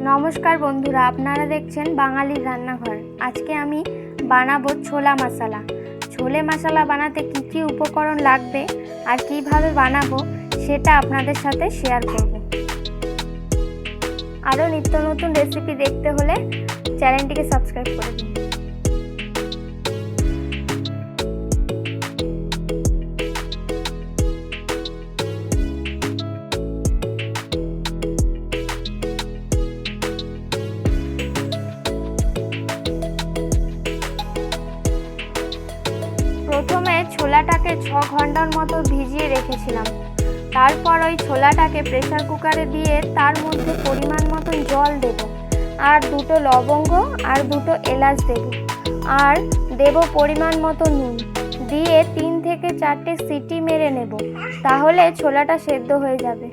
নমস্কার বন্ধুরা, আপনারা দেখছেন বাঙালির রান্নাঘর। আজকে আমি বানাবো ছোলা মশলা। ছোলে মশলা বানাতে কি কি উপকরণ লাগবে আর কিভাবে বানাবো সেটা আপনাদের সাথে শেয়ার করব। আরও নিত্য নতুন রেসিপি দেখতে হলে চ্যানেলটিকে সাবস্ক্রাইব করে দিন। প্রথমে ছোলাটাকে 6 ঘন্টার মতো ভিজিয়ে রেখেছিলাম। তারপর ওই ছোলাটাকে প্রেসার কুকারে দিয়ে তার মধ্যে পরিমাণ মতন জল দেব, আর 2টো লবঙ্গ আর 2টো এলাচ দেব, আর দেব পরিমাণ মতো নুন দিয়ে 3 থেকে 4টে সিটি মেরে নেব, তাহলে ছোলাটা সেদ্ধ হয়ে যাবে।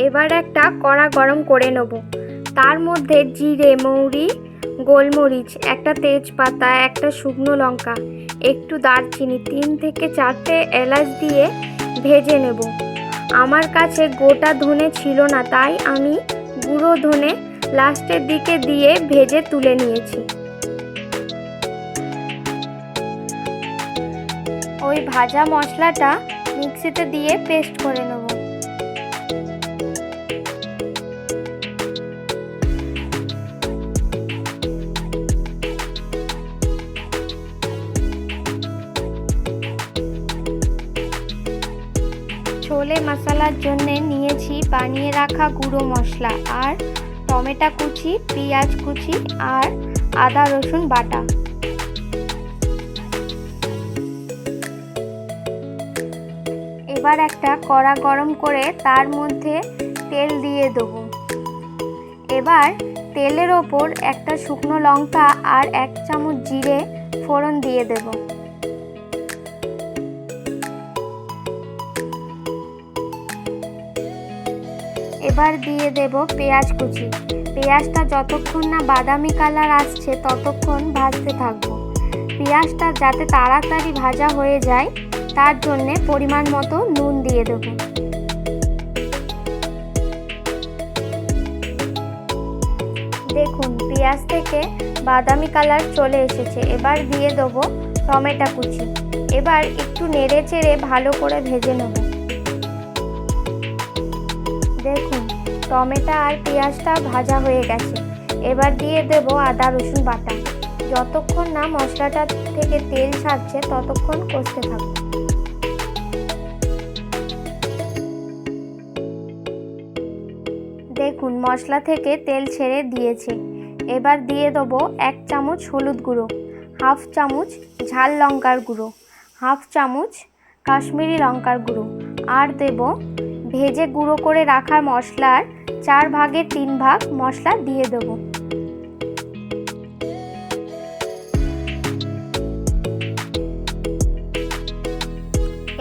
এবার একটা কড়া গরম করে নেব, তার মধ্যে জিরে, মৌরি, গোলমরিচ, একটা তেজপাতা, একটা শুকনো লঙ্কা, একটু দারচিনি, 3 থেকে 4টে এলাচ দিয়ে ভেজে নেব। আমার কাছে গোটা ধনে ছিল না, তাই আমি গুঁড়ো ধনে লাস্টের দিকে দিয়ে ভেজে তুলে নিয়েছি। ওই ভাজা মশলাটা মিক্সিতে দিয়ে পেস্ট করে নেব। ছোলে মশলার জন্য নিয়েছি বানিয়ে রাখা গুঁড়ো মশলা, আর টমেটো কুচি, পেঁয়াজ কুচি, আর আদা রসুন বাটা। এবার একটা কড়া গরম করে তার মধ্যে তেল দিয়ে দেবো। এবার তেলের ওপর একটা শুকনো লঙ্কা আর 1 চামচ জিরে ফোড়ন দিয়ে দেব। এবার দিয়ে দেব পেঁয়াজ কুচি। পেঁয়াজটা যতক্ষণ না বাদামি কালার আসছে ততক্ষণ ভাজতে থাকবো। পেঁয়াজটা যাতে তাড়াতাড়ি ভাজা হয়ে যায় তার জন্যে পরিমাণ মতো নুন দিয়ে দেব। দেখুন পেঁয়াজ থেকে বাদামি কালার চলে এসেছে। এবার দিয়ে দেবো টমেটো কুচি। এবার একটু নেড়ে চেড়ে ভালো করে ভেজে নেব। দেখুন টমেটো আর পেঁয়াজটা ভাজা হয়ে গেছে। এবার দিয়ে দেব আদা রসুন বাটা। যতক্ষণ না মশলাটা থেকে তেল ছাড়ছে ততক্ষণ কষতে থাকবো। দেখুন মশলা থেকে তেল ছেড়ে দিয়েছে। এবার দিয়ে দেবো 1 চামচ হলুদ গুঁড়ো, 1/2 চামচ ঝাল লঙ্কার গুঁড়ো, 1/2 চামচ কাশ্মীরি লঙ্কার গুঁড়ো, আর দেব ভেজে গুঁড়ো করে রাখা মশলার 4 ভাগের 3 ভাগ মশলা দিয়ে দেব।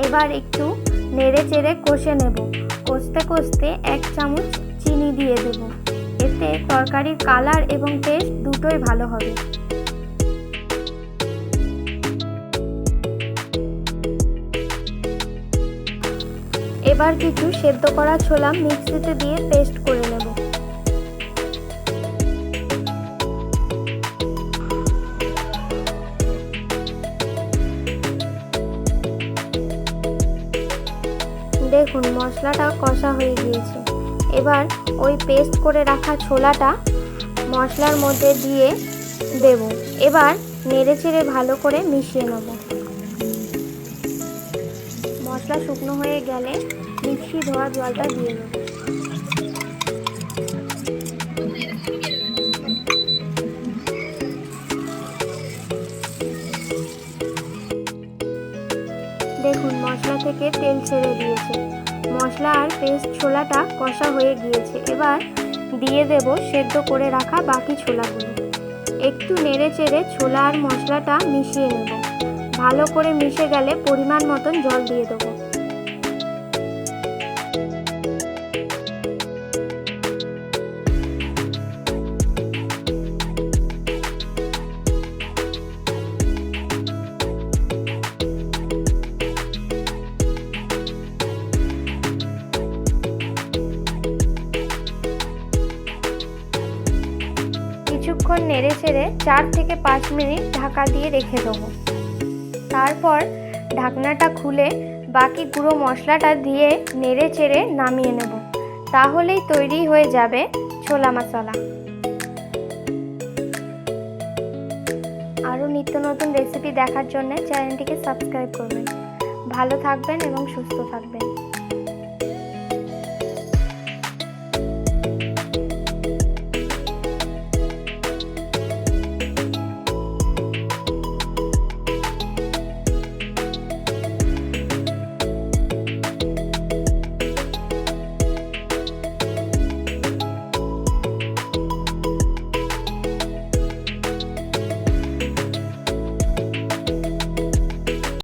এবার একটু নেড়ে চেড়ে কষে নেব। কষতে কষতে 1 চামচ চিনি দিয়ে দেব। এতে তরকারির কালার এবং টেস্ট দুটোই ভালো হবে। এবার কিছু সেদ্ধ করা ছোলা মিক্সিতে দিয়ে পেস্ট করে নেব। দেখুন মশলাটা কষা হয়ে গিয়েছে। এবার ওই পেস্ট করে রাখা ছোলাটা মশলার মধ্যে দিয়ে দেব। এবার নেড়ে চেড়ে ভালো করে মিশিয়ে নেব। মশলা শুকনো হয়ে গেলে মিক্সি ধোয়া জলটা দিয়ে নেব। দেখুন মশলা থেকে তেল ছেড়ে দিয়েছে। মশলা আর পেস্ট ছোলাটা কষা হয়ে গিয়েছে। এবার দিয়ে দেব সেদ্ধ করে রাখা বাকি ছোলাগুলো। একটু নেড়ে চেড়ে ছোলা আর মশলাটা মিশিয়ে নেব। ভালো করে মিশে গেলে পরিমাণ মতন জল দিয়ে দেবো। কিছুক্ষণ নেড়ে চেড়ে 4 থেকে 5 মিনিট ঢাকা দিয়ে রেখে দেবো। তারপর ঢাকনাটা খুলে বাকি গুঁড়ো মশলাটা দিয়ে নেড়ে চেড়ে নামিয়ে নেব। তাহলেই তৈরি হয়ে যাবে ছোলা মশলা। আরও নিত্য নতুন রেসিপি দেখার জন্য চ্যানেলটিকে সাবস্ক্রাইব করবেন। ভালো থাকবেন এবং সুস্থ থাকবেন।